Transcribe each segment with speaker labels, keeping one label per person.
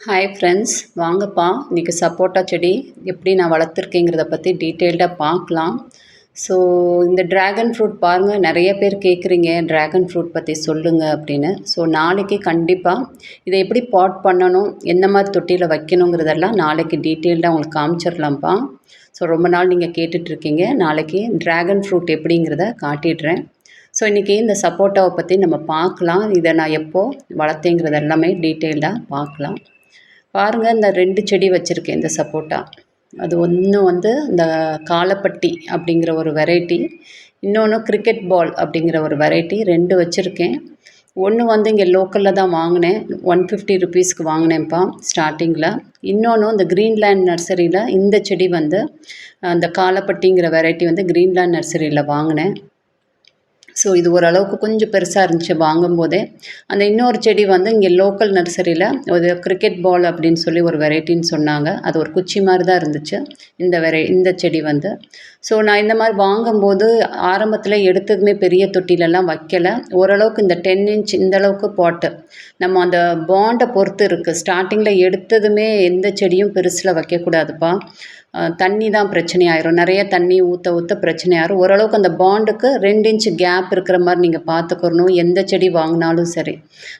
Speaker 1: Hi friends, வாங்கப்பா இன்றைக்கி சப்போட்டா செடி எப்படி நான் வளர்த்துருக்கேங்கிறத பற்றி டீட்டெயில்டாக பார்க்கலாம். ஸோ இந்த ட்ராகன் ஃப்ரூட் பாருங்கள், நிறைய பேர் கேட்குறீங்க ட்ராகன் ஃப்ரூட் பற்றி சொல்லுங்கள் அப்படின்னு. ஸோ நாளைக்கு கண்டிப்பாக இதை எப்படி பாட் பண்ணணும், எந்த மாதிரி தொட்டியில் வைக்கணுங்கிறதெல்லாம் நாளைக்கு டீட்டெயில்டாக உங்களுக்கு காமிச்சிடலாம்ப்பா. ஸோ ரொம்ப நாள் நீங்கள் கேட்டுட்ருக்கீங்க, நாளைக்கு ட்ராகன் ஃப்ரூட் எப்படிங்கிறத காட்டிடுறேன். ஸோ இன்றைக்கி இந்த சப்போட்டாவை பற்றி நம்ம பார்க்கலாம். இதை நான் எப்போது வளர்த்தேங்கிறது எல்லாமே டீட்டெயில்டாக பார்க்கலாம். பாருங்கள், இந்த 2 செடி வச்சுருக்கேன் இந்த சப்போட்டா. அது ஒன்று வந்து இந்த காலப்பட்டி அப்படிங்கிற ஒரு வெரைட்டி, இன்னொன்று கிரிக்கெட் பால் அப்படிங்கிற ஒரு வெரைட்டி. 2 வச்சுருக்கேன். ஒன்று வந்து இங்கே லோக்கலில் தான் வாங்கினேன், 150 ருபீஸ்க்கு வாங்கினேன்ப்பா ஸ்டார்டிங்கில். இன்னொன்று இந்த க்ரீன்லேண்ட் நர்சரியில் இந்த செடி வந்து அந்த காலப்பட்டிங்கிற வெரைட்டி வந்து க்ரீன்லேண்ட் நர்சரியில் வாங்கினேன். ஸோ இது ஓரளவுக்கு கொஞ்சம் பெருசாக இருந்துச்சு வாங்கும்போதே. அந்த இன்னொரு செடி வந்து இங்கே லோக்கல் நர்சரியில் ஒரு கிரிக்கெட் பால் அப்படின்னு சொல்லி ஒரு வெரைட்டின்னு சொன்னாங்க. அது ஒரு குச்சி மாதிரி தான் இருந்துச்சு இந்த செடி வந்து. ஸோ நான் இந்த மாதிரி வாங்கும்போது ஆரம்பத்தில் எடுத்ததுமே பெரிய தொட்டிலெல்லாம் வைக்கலை. ஓரளவுக்கு இந்த 10 இன்ச் இந்தளவுக்கு பாட்டு நம்ம அந்த பாண்டை பொறுத்து இருக்குது. ஸ்டார்டிங்கில் எடுத்ததுமே எந்த செடியும் பெருசில் வைக்கக்கூடாதுப்பா. தண்ணி தான் பிரச்சனையாயிரும். நிறைய தண்ணி ஊற்ற பிரச்சனையாயிரும். ஓரளவுக்கு அந்த பாண்டுக்கு 2 இன்ச் கேப் இருக்கிற மாதிரி நீங்கள் பார்த்துக்கணும். எந்த செடி வாங்கினாலும் சரி,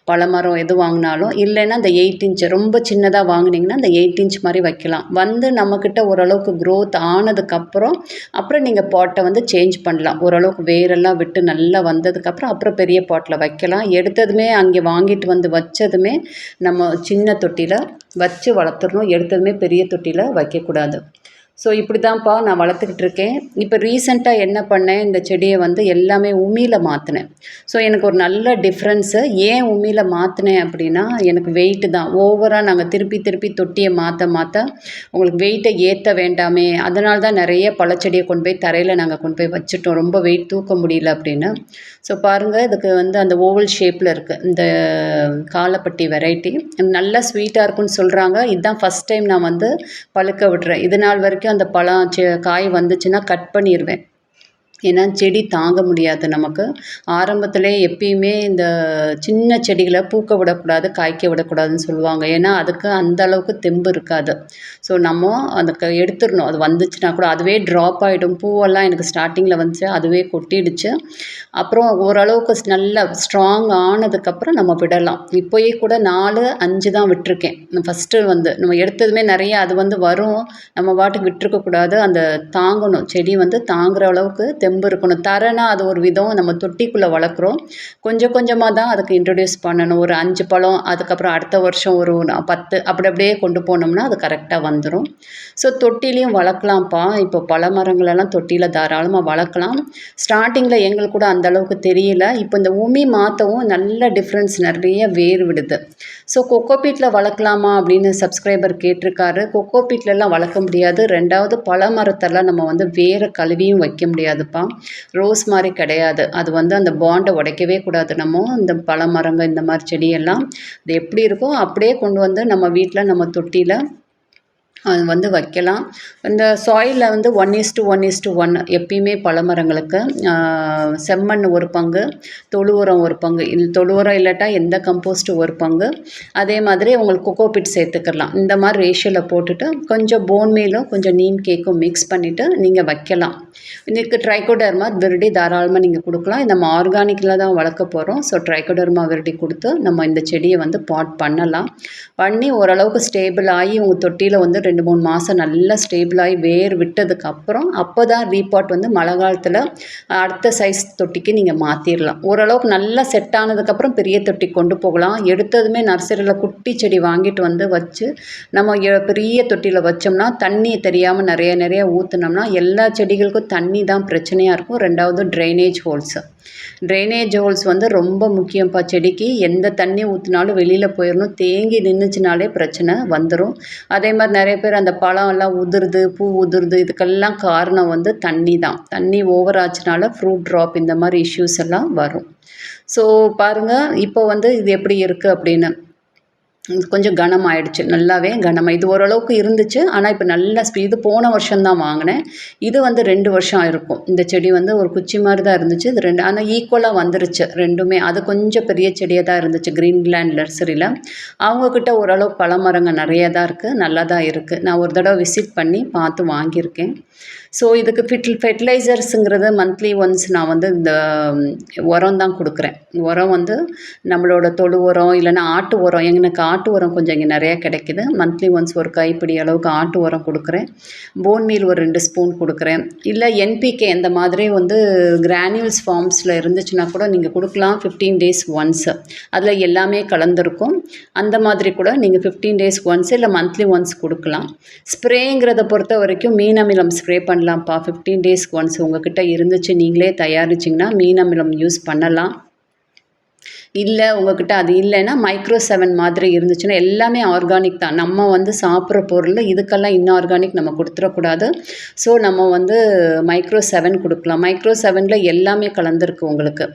Speaker 1: பழமரம் எது வாங்கினாலும். இல்லைன்னா அந்த 8 இன்ச் ரொம்ப சின்னதாக வாங்கினீங்கன்னா அந்த 8 இன்ச் மாதிரி வைக்கலாம். வந்து நம்மக்கிட்ட ஓரளவுக்கு க்ரோத் ஆனதுக்கப்புறம் அப்புறம் நீங்கள் பாட்டை வந்து சேஞ்ச் பண்ணலாம். ஓரளவுக்கு வேரெல்லாம் விட்டு நல்லா வந்ததுக்கப்புறம் அப்புறம் பெரிய பாட்டில் வைக்கலாம். எடுத்ததுமே அங்கே வாங்கிட்டு வந்து வச்சதுமே நம்ம சின்ன தொட்டியில் வச்சு வளர்த்துடணும். எடுத்ததுமே பெரிய தொட்டியில் வைக்கக்கூடாது. ஸோ இப்படி தான்ப்பா நான் வளர்த்துக்கிட்டு இருக்கேன். இப்போ ரீசெண்டாக என்ன பண்ணேன், இந்த செடியை வந்து எல்லாமே உமியில் மாற்றினேன். ஸோ எனக்கு ஒரு நல்ல டிஃப்ரென்ஸு. ஏன் உமியில் மாற்றினேன் அப்படின்னா, எனக்கு வெயிட்டு தான் ஓவராக நாங்கள் திருப்பி தொட்டியை மாற்ற உங்களுக்கு வெயிட்டை ஏற்ற வேண்டாமே, அதனால தான் நிறைய பழச்செடியை கொண்டு போய் தரையில் நாங்கள் கொண்டு போய் வச்சுட்டோம், ரொம்ப வெயிட் தூக்க முடியல அப்படின்னு. ஸோ பாருங்கள், இதுக்கு வந்து அந்த ஓவல் ஷேப்பில் இருக்குது இந்த காலப்பட்டி வெரைட்டி. நல்லா ஸ்வீட்டாக இருக்குன்னு சொல்கிறாங்க. இதுதான் ஃபஸ்ட் டைம் நான் வந்து பழுக்க விடுறேன். இது நாள் வரைக்கும் அந்த பழம் காய் வந்துச்சுன்னா கட் பண்ணிடுவேன். ஏன்னா செடி தாங்க முடியாது நமக்கு. ஆரம்பத்திலே எப்பயுமே இந்த சின்ன செடிகளை பூக்க விடக்கூடாது, காய்க்க விடக்கூடாதுன்னு சொல்லுவாங்க. ஏன்னா அதுக்கு அந்த அளவுக்கு தெம்பு இருக்காது. ஸோ நம்ம அதுக்கு எடுத்துடணும். அது வந்துச்சுன்னா கூட அதுவே ட்ராப் ஆகிடும். பூவெல்லாம் எனக்கு ஸ்டார்டிங்கில் வந்துச்சு, அதுவே கொட்டிடுச்சு. அப்புறம் ஓரளவுக்கு நல்லா ஸ்ட்ராங் ஆனதுக்கப்புறம் நம்ம விடலாம். இப்போயே கூட 4, 5 தான் விட்டுருக்கேன். ஃபஸ்ட்டு வந்து நம்ம எடுத்ததுமே நிறைய அது வந்து வரும், நம்ம பாட்டுக்கு விட்டுருக்கக்கூடாது. அந்த தாங்கணும், செடி வந்து தாங்குகிற அளவுக்கு தெம்பு இருக்கணும். தரனா அது ஒரு விதம், நம்ம தொட்டிக்குள்ளே வளர்க்குறோம். கொஞ்சம் கொஞ்சமாக தான் அதுக்கு இன்ட்ரடியூஸ் பண்ணணும். ஒரு 5 பழம், அதுக்கப்புறம் அடுத்த வருஷம் ஒரு 10, அப்படியே கொண்டு போனோம்னா அது கரெக்டாக வந்துடும். ஸோ தொட்டிலையும் வளர்க்கலாம்ப்பா. இப்போ பல மரங்களெல்லாம் தொட்டியில் தாராளமாக வளர்க்கலாம். ஸ்டார்டிங்கில் எங்களுக்கு கூட அந்தளவுக்கு தெரியல. இப்போ இந்த உமி மாற்றவும் நல்ல டிஃப்ரென்ஸ், நிறைய வேர் விடுது. ஸோ கொக்கோபீட்டில் வளர்க்கலாமா அப்படின்னு சப்ஸ்கிரைபர் கேட்டிருக்காரு. கொக்கோபீட்லலாம் வளர்க்க முடியாது. 2வது பல மரத்தெல்லாம் நம்ம வந்து வேரை கழுவியும் வைக்க முடியாதுப்பா. ரோஸ் மாதிரி கிடையாது. அது வந்து அந்த பாண்டை உடைக்கவே கூடாது. நம்ம இந்த பல மரங்கள் இந்த மாதிரி செடியெல்லாம் அது எப்படி இருக்கோ அப்படியே கொண்டு வந்து நம்ம வீட்டில் நம்ம தொட்டியில் அது வந்து வைக்கலாம். இந்த சாயிலில் வந்து 1:1:1 எப்பயுமே பழமரங்களுக்கு செம்மண் ஒரு பங்கு, தொழு உரம் ஒரு பங்கு. தொழு உரம் இல்லாட்டா எந்த கம்போஸ்ட்டு ஒரு பங்கு, அதே மாதிரி உங்களுக்கு கொக்கோபிட் சேர்த்துக்கலாம். இந்த மாதிரி ரேஷியோவில் போட்டுட்டு கொஞ்சம் போன் மீலும் கொஞ்சம் நீம் கேக்கும் மிக்ஸ் பண்ணிவிட்டு நீங்கள் வைக்கலாம். இதுக்கு ட்ரைகோடர்மா விரிடி தாராளமாக நீங்கள் கொடுக்கலாம். நம்ம ஆர்கானிக்கில் தான் வளர்க்க போகிறோம். ஸோ ட்ரைகோடர்மா விரிடி கொடுத்து நம்ம இந்த செடியை வந்து பாட் பண்ணலாம். பண்ணி ஓரளவுக்கு ஸ்டேபிள் ஆகி உங்கள் தொட்டியில் வந்து 2-3 மாதம் நல்லா ஸ்டேபிளாகி வேர் விட்டதுக்கப்புறம் அப்போ தான் ரீபாட் வந்து மழை காலத்தில் அடுத்த சைஸ் தொட்டிக்கு நீங்கள் மாற்றிடலாம். ஓரளவுக்கு நல்லா செட் ஆனதுக்கப்புறம் பெரிய தொட்டி கொண்டு போகலாம். எடுத்ததுமே நர்சரியில் குட்டி செடி வாங்கிட்டு வந்து வச்சு நம்ம பெரிய தொட்டியில் வச்சோம்னா தண்ணி தெரியாமல் நிறைய ஊற்றுனோம்னா எல்லா செடிகளுக்கும் தண்ணி தான் பிரச்சனையாக இருக்கும். 2வது ட்ரைனேஜ் ஹோல்ஸ் வந்து ரொம்ப முக்கியம்ப்பா செடிக்கு. எந்த தண்ணி ஊற்றினாலும் வெளியில் போயிடணும். தேங்கி நின்றுச்சுனாலே பிரச்சனை வந்துடும். அதே மாதிரி நிறைய பேர் அந்த பழம் எல்லாம் உதிருது, பூ உதிருது, இதுக்கெல்லாம் காரணம் வந்து தண்ணி தான். தண்ணி ஓவர் ஆச்சுனால ஃப்ரூட் ட்ராப் இந்த மாதிரி இஷ்யூஸ் எல்லாம் வரும். ஸோ பாருங்கள், இப்போ வந்து இது எப்படி இருக்குது அப்படின்னு. கொஞ்சம் கனமாயிடுச்சு, நல்லாவே இது ஓரளவுக்கு இருந்துச்சு. ஆனால் இப்போ நல்லா இது போன வருஷம் தான் வாங்கினேன். இது வந்து 2 வருஷம் இருக்கும். இந்த செடி வந்து ஒரு குச்சி மாதிரி தான் இருந்துச்சு. இது 2 ஆனால் ஈக்குவலாக வந்துருச்சு ரெண்டுமே. அது கொஞ்சம் பெரிய செடியாக தான் இருந்துச்சு கிரீன்லேண்ட் நர்சரியில். அவங்கக்கிட்ட ஓரளவுக்கு பழமரங்கள் நிறைய தான் இருக்குது, நல்லா தான் இருக்குது. நான் ஒரு தடவை விசிட் பண்ணி பார்த்து வாங்கியிருக்கேன். ஸோ இதுக்கு ஃபெர்டிலைசர்ஸுங்கிறது மந்த்லி ஒன்ஸ் நான் வந்து இந்த உரம் தான் கொடுக்குறேன். உரம் வந்து நம்மளோட தொழு உரம் இல்லைன்னா ஆட்டு உரம். எனக்கு ஆட்டு உரம் கொஞ்சம் இங்கே நிறையா கிடைக்கிது. மந்த்லி ஒன்ஸ் ஒரு கைப்பிடி அளவுக்கு ஆட்டு உரம் கொடுக்குறேன். போன் மீல் ஒரு 2 ஸ்பூன் கொடுக்குறேன். இல்லை என்பிகே இந்த மாதிரி வந்து கிரானியூல்ஸ் ஃபார்ம்ஸில் இருந்துச்சுன்னா கூட நீங்கள் கொடுக்கலாம் 15 டேஸ் ஒன்ஸு. அதில் எல்லாமே கலந்துருக்கும். அந்த மாதிரி கூட நீங்கள் 15 டேஸ் ஒன்ஸ் இல்லை மந்த்லி ஒன்ஸ் கொடுக்கலாம். ஸ்ப்ரேங்கிறத பொறுத்த வரைக்கும் மீன் அமிலம் ஸ்ப்ரே பண்ணலாம்ப்பா. 15 டேஸ்க்கு ஒன்ஸ் உங்ககிட்ட இருந்துச்சு, நீங்களே தயாரிச்சிங்கன்னா மீன் அமிலம் யூஸ் பண்ணலாம். இல்லை உங்கள்கிட்ட அது இல்லைன்னா மைக்ரோ 7 மாதிரி இருந்துச்சுன்னா எல்லாமே ஆர்கானிக் தான். நம்ம வந்து சாப்பிட்ற பொருள் இதுக்கெல்லாம் இன்ஆர்கானிக் நம்ம கொடுத்துடக்கூடாது. ஸோ நம்ம வந்து மைக்ரோ 7 கொடுக்கலாம். மைக்ரோ 7ல் எல்லாமே கலந்துருக்கு உங்களுக்கு.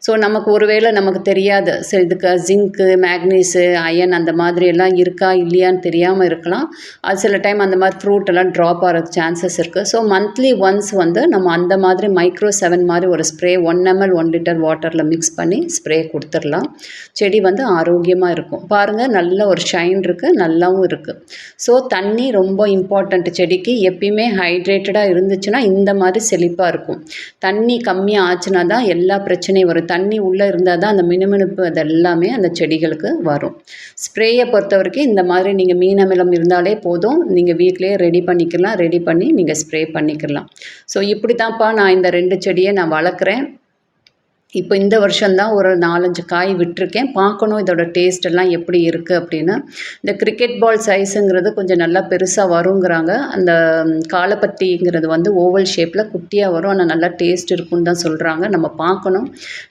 Speaker 1: ஸோ நமக்கு ஒருவேளை நமக்கு தெரியாது, சரி இதுக்கு ஜிங்க்கு மேக்னீஸு அயன் அந்த மாதிரி எல்லாம் இருக்கா இல்லையான்னு தெரியாமல் இருக்கலாம். அது சில டைம் அந்த மாதிரி ஃப்ரூட் எல்லாம் ட்ராப் ஆகிறதுக்கு சான்சஸ் இருக்குது. ஸோ மந்த்லி ஒன்ஸ் வந்து நம்ம அந்த மாதிரி மைக்ரோ 7 மாதிரி ஒரு ஸ்ப்ரே 1 ml 1 லிட்டர் வாட்டரில் மிக்ஸ் பண்ணி ஸ்ப்ரே கொடுத்துடலாம். செடி வந்து ஆரோக்கியமாக இருக்கும். பாருங்கள், நல்ல ஒரு ஷைன் இருக்குது, நல்லாவும் இருக்குது. ஸோ தண்ணி ரொம்ப இம்பார்ட்டண்ட் செடிக்கு. எப்பயுமே ஹைட்ரேட்டடாக இருந்துச்சுன்னா இந்த மாதிரி செழிப்பாக இருக்கும். தண்ணி கம்மியாக ஆச்சுன்னா தான் எல்லா பிரச்சனையும் வரும். தண்ணி உள்ளே இருந்தால் தான் அந்த மினுமினுப்பு அதெல்லாமே அந்த செடிகளுக்கு வரும். ஸ்ப்ரேயை பொறுத்த வரைக்கும் இந்த மாதிரி நீங்கள் மீன் அமிலம் இருந்தாலே போதும், நீங்கள் வீட்டிலேயே ரெடி பண்ணிக்கலாம். ரெடி பண்ணி நீங்கள் ஸ்ப்ரே பண்ணிக்கலாம். ஸோ இப்படி தான்ப்பா நான் இந்த 2 செடியை நான் வளர்க்குறேன். இப்போ இந்த வருஷம்தான் ஒரு 4-5 காய் விட்டிருக்கேன். பார்க்கணும் இதோட டேஸ்ட் எல்லாம் எப்படி இருக்குது அப்படின்னு. இந்த கிரிக்கெட் பால் சைஸுங்கிறது கொஞ்சம் நல்லா பெருசாக வருங்கிறாங்க. அந்த காலப்பத்திங்கிறது வந்து ஓவல் ஷேப்பில் குட்டியாக வரும், ஆனால் நல்லா டேஸ்ட் இருக்குன்னு தான் சொல்கிறாங்க. நம்ம பார்க்கணும்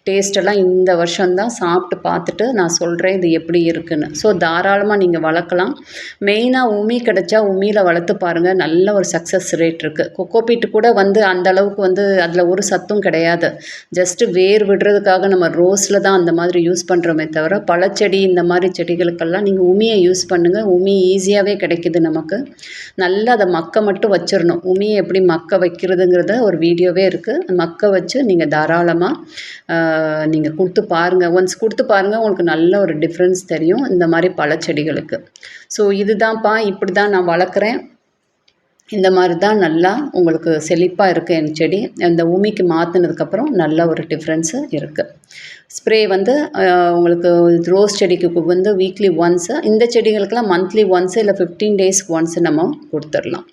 Speaker 1: டேஸ்ட்டெல்லாம். இந்த வருஷம்தான் சாப்பிட்டு பார்த்துட்டு நான் சொல்கிறேன் இது எப்படி இருக்குன்னு. ஸோ தாராளமாக நீங்கள் வளர்க்கலாம். மெயினாக உமி கிடச்சா உமியில் வளர்த்து பாருங்கள், நல்ல ஒரு சக்ஸஸ் ரேட் இருக்குது. கொக்கோபீட்டு கூட வந்து அந்தளவுக்கு வந்து அதில் ஒரு சத்தும் கிடையாது. ஜஸ்ட்டு வேர் விடுறதுக்காக நம்ம ரோஸில் தான் அந்த மாதிரி யூஸ் பண்ணுறோமே தவிர, பழச்செடி இந்த மாதிரி செடிகளுக்கெல்லாம் நீங்கள் உமியை யூஸ் பண்ணுங்கள். உமி ஈஸியாகவே கிடைக்கிது நமக்கு. நல்லா அதை மக்க மட்டும் வச்சிடணும். உமியை எப்படி மக்க வைக்கிறதுங்கிறத ஒரு வீடியோவே இருக்குது. மக்க வச்சு நீங்கள் தாராளமாக நீங்கள் கொடுத்து பாருங்கள். ஒன்ஸ் கொடுத்து பாருங்கள், உங்களுக்கு நல்ல ஒரு டிஃப்ரென்ஸ் தெரியும் இந்த மாதிரி பழச்செடிகளுக்கு. ஸோ இதுதான்ப்பா, இப்படி தான் நான் வளர்க்குறேன். இந்த மாதிரி தான் நல்லா உங்களுக்கு செழிப்பாக இருக்குது என் செடி. அந்த உமிக்கு மாற்றினதுக்கப்புறம் நல்ல ஒரு டிஃப்ரென்ஸு இருக்குது. ஸ்ப்ரே வந்து உங்களுக்கு ரோஸ் செடிக்கு வந்து வீக்லி ஒன்ஸு, இந்த செடிகளுக்கெல்லாம் மந்த்லி ஒன்ஸு இல்லை 15 டேஸ்க்கு ஒன்ஸு நம்ம கொடுத்துடலாம்.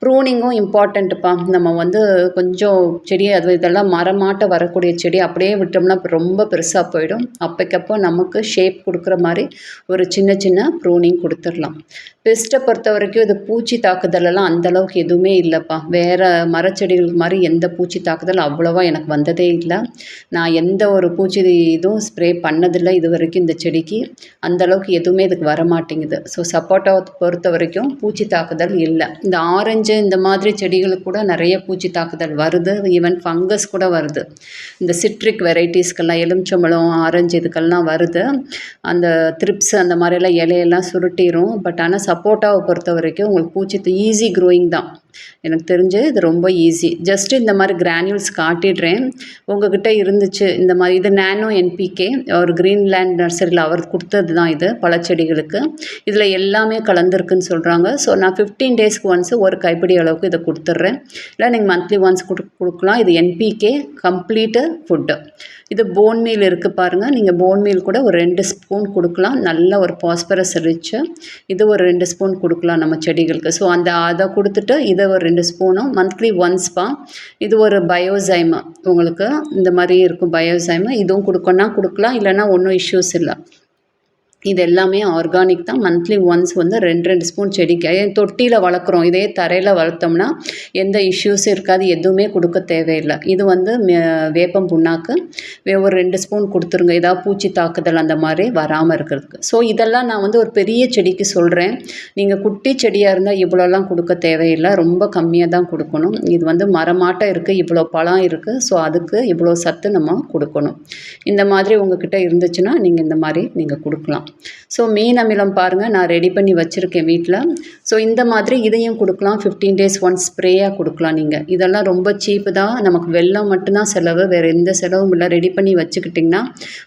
Speaker 1: ப்ரூனிங்கும் இம்பார்ட்டண்ட்டுப்பா. நம்ம வந்து கொஞ்சம் செடி அது இதெல்லாம் மரமாட்ட வரக்கூடிய செடி அப்படியே விட்டோம்னா ரொம்ப பெருசாக போயிடும். அப்போக்கப்போ நமக்கு ஷேப் கொடுக்குற மாதிரி ஒரு சின்ன சின்ன ப்ரூனிங் கொடுத்துடலாம். பெஸ்ட்டை பொறுத்த வரைக்கும் இது பூச்சி தாக்குதலெல்லாம் அந்தளவுக்கு எதுவுமே இல்லைப்பா. வேறு மரச்செடிகளுக்கு மாதிரி எந்த பூச்சி தாக்குதல் அவ்வளோவா எனக்கு வந்ததே இல்லை. நான் எந்த ஒரு பூச்சி இதுவும் ஸ்ப்ரே பண்ணதில்லை இது வரைக்கும் இந்த செடிக்கு. அந்தளவுக்கு எதுவுமே இதுக்கு வரமாட்டேங்குது. ஸோ சப்போட்டாவை பொறுத்த வரைக்கும் பூச்சி தாக்குதல் இல்லை. இந்த ஆரஞ்சு இந்த மாதிரி செடிகளுக்கு கூட நிறைய பூச்சி தாக்குதல் வருது. ஈவன் ஃபங்கஸ் கூட வருது. இந்த சிட்ரிக் வெரைட்டிஸ்க்கெல்லாம் எலுமிச்சம்பழம் ஆரஞ்சு இதுக்கெல்லாம் வருது. அந்த த்ரிப்ஸ் அந்த மாதிரியெல்லாம் இலையெல்லாம் சுருட்டிடும். பட் ஆனால் சப்போட்டாவை பொறுத்த வரைக்கும் உங்களுக்கு பூச்சி ஈஸி க்ரோயிங் தான். எனக்கு தெரிஞ்சு இது ரொம்ப ஈஸி. ஜஸ்ட்டு இந்த மாதிரி கிரானியூல்ஸ் காட்டிடுறேன். உங்கள்கிட்ட இருந்துச்சு இந்த மாதிரி, இது நானோ என்பிகே ஒரு கிரீன்லேண்ட் நர்சரியில் அவர் கொடுத்தது தான் இது பழச்செடிகளுக்கு. இதில் எல்லாமே கலந்துருக்குன்னு சொல்கிறாங்க. ஸோ நான் 15 டேஸ்க்கு ஒன்ஸு ஒரு கைப்பிடி அளவுக்கு இதை கொடுத்துட்றேன். இல்லை நீங்கள் மந்த்லி ஒன்ஸ் கொடுக்கலாம். இது என்பிகே கம்ப்ளீட்டு ஃபுட்டு. இது போன் மீல் இருக்குது பாருங்கள். நீங்கள் போன் மீல் கூட ஒரு 2 ஸ்பூன் கொடுக்கலாம். நல்ல ஒரு பாஸ்பரஸ் ரிச்சு. இது ஒரு 2 ஸ்பூன் கொடுக்கலாம் நம்ம செடிகளுக்கு. ஸோ அதை கொடுத்துட்டு இதை ஒரு 2 ஸ்பூனும் மந்த்லி ஒன்ஸ்ப்பா. இது ஒரு பயோசைம் உங்களுக்கு இந்த மாதிரி இருக்கும் பயோசைம். இதுவும் கொடுக்கலாம், இல்லைன்னா ஒன்றும் இஷ்யூஸ் இல்லை. இது எல்லாமே ஆர்கானிக் தான். மந்த்லி ஒன்ஸ் வந்து 2 ஸ்பூன் செடிக்கு. தொட்டியில் வளர்க்குறோம், இதே தரையில் வளர்த்தோம்னா எந்த இஷ்யூஸும் இருக்காது, எதுவுமே கொடுக்க தேவையில்லை. இது வந்து வேப்பம் புண்ணாக்கு ஒரு 2 ஸ்பூன் கொடுத்துருங்க, ஏதாவது பூச்சி தாக்குதல் அந்த மாதிரி வராமல் இருக்கிறதுக்கு. ஸோ இதெல்லாம் நான் வந்து ஒரு பெரிய செடிக்கு சொல்கிறேன். நீங்கள் குட்டி செடியாக இருந்தால் இவ்வளோலாம் கொடுக்க தேவையில்லை, ரொம்ப கம்மியாக தான் கொடுக்கணும். இது வந்து மரமாட்டம் இருக்குது, இவ்வளோ பழம் இருக்குது. ஸோ அதுக்கு இவ்வளோ சத்து நம்ம கொடுக்கணும். இந்த மாதிரி உங்கள்கிட்ட இருந்துச்சுன்னா நீங்கள் இந்த மாதிரி நீங்கள் கொடுக்கலாம். ஸோ மீன் அமிலம் பாருங்கள் நான் ரெடி பண்ணி வச்சுருக்கேன் வீட்டில். ஸோ இந்த மாதிரி இதையும் கொடுக்கலாம். 15 days ஒன்ஸ் ஸ்ப்ரேயாக கொடுக்கலாம் நீங்கள். இதெல்லாம் ரொம்ப சீப்பு தான். நமக்கு வெல்லம் மட்டும்தான் செலவு, வேறு எந்த செலவும் இல்லை. ரெடி பண்ணி வச்சுக்கிட்டிங்கன்னா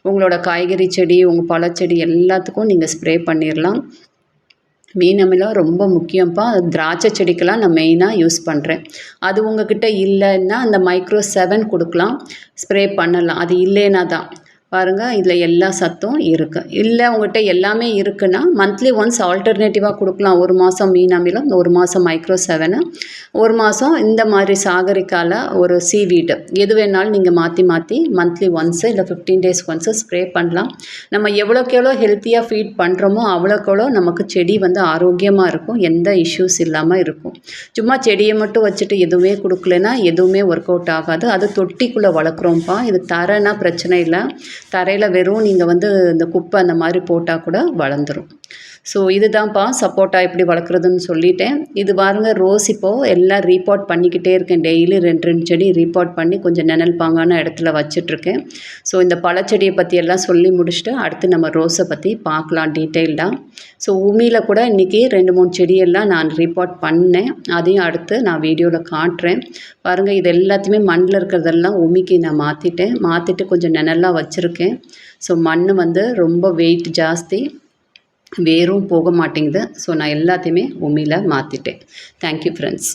Speaker 1: உங்களோட காய்கறி செடி, உங்கள் பழச்செடி எல்லாத்துக்கும் நீங்கள் ஸ்ப்ரே பண்ணிடலாம். மீன் அமிலம் ரொம்ப முக்கியம்ப்பா. திராட்சை செடிக்கெல்லாம் நான் மெயினாக யூஸ் பண்ணுறேன். அது உங்ககிட்ட இல்லைன்னா அந்த மைக்ரோ 7 கொடுக்கலாம், ஸ்ப்ரே பண்ணலாம். அது இல்லைன்னா தான் பாருங்கள் இதில் எல்லா சத்தும் இருக்குது. இல்லை உங்கள்கிட்ட எல்லாமே இருக்குன்னா மந்த்லி ஒன்ஸ் ஆல்டர்னேட்டிவாக கொடுக்கலாம். ஒரு மாதம் மீன் அமிலம், ஒரு மாதம் மைக்ரோ 7, ஒரு மாதம் இந்த மாதிரி சாகரிக்கால ஒரு சீவீடு, எது வேணாலும் நீங்கள் மாற்றி மாற்றி மந்த்லி ஒன்ஸு இல்லை 15 days ஒன்ஸு ஸ்ப்ரே பண்ணலாம். நம்ம எவ்வளோக்கு எவ்வளோ ஹெல்த்தியாக ஃபீட் பண்ணுறோமோ அவ்வளோக்கு எவ்வளோ நமக்கு செடி வந்து ஆரோக்கியமாக இருக்கும், எந்த இஷ்யூஸ் இல்லாமல் இருக்கும். சும்மா செடியை மட்டும் வச்சுட்டு எதுவுமே கொடுக்கலன்னா எதுவுமே ஒர்க் அவுட் ஆகாது. அது தொட்டிக்குள்ளே வளர்க்குறோம்ப்பா. இது தரேன்னா பிரச்சனை இல்லை. தரையில் வெறும் நீங்கள் வந்து இந்த குப்பை அந்த மாதிரி போட்டால் கூட வளர்ந்துடும். ஸோ இதுதான்ப்பா சப்போட்டா எப்படி வளர்க்குறதுன்னு சொல்லிட்டேன். இது பாருங்க ரோஸ் இப்போது எல்லாம் ரீபாட் பண்ணிக்கிட்டே இருக்கேன். டெய்லி 2 செடி ரீபாட் பண்ணி கொஞ்சம் நிழல் பாங்கான இடத்துல வச்சிட்ருக்கேன். ஸோ இந்த பழச்செடியை பற்றி எல்லாம் சொல்லி முடிச்சுட்டு அடுத்து நம்ம ரோஸை பற்றி பார்க்கலாம் டீட்டெயில்டாக. ஸோ உமியில் கூட இன்றைக்கி 2-3 செடியெல்லாம் நான் ரீபாட் பண்ணேன். அதையும் அடுத்து நான் வீடியோவில் காட்டுறேன். பாருங்கள் இது எல்லாத்தையுமே மண்ணில் இருக்கிறதெல்லாம் உமிக்கு நான் மாற்றிட்டு கொஞ்சம் நிழலாக வச்சுருக்கேன். ஸோ மண் வந்து ரொம்ப வெயிட் ஜாஸ்தி, வேரும் போக மாட்டேங்குது. ஸோ நான் எல்லாத்தையுமே உமியில் மாற்றிட்டேன். Thank you friends.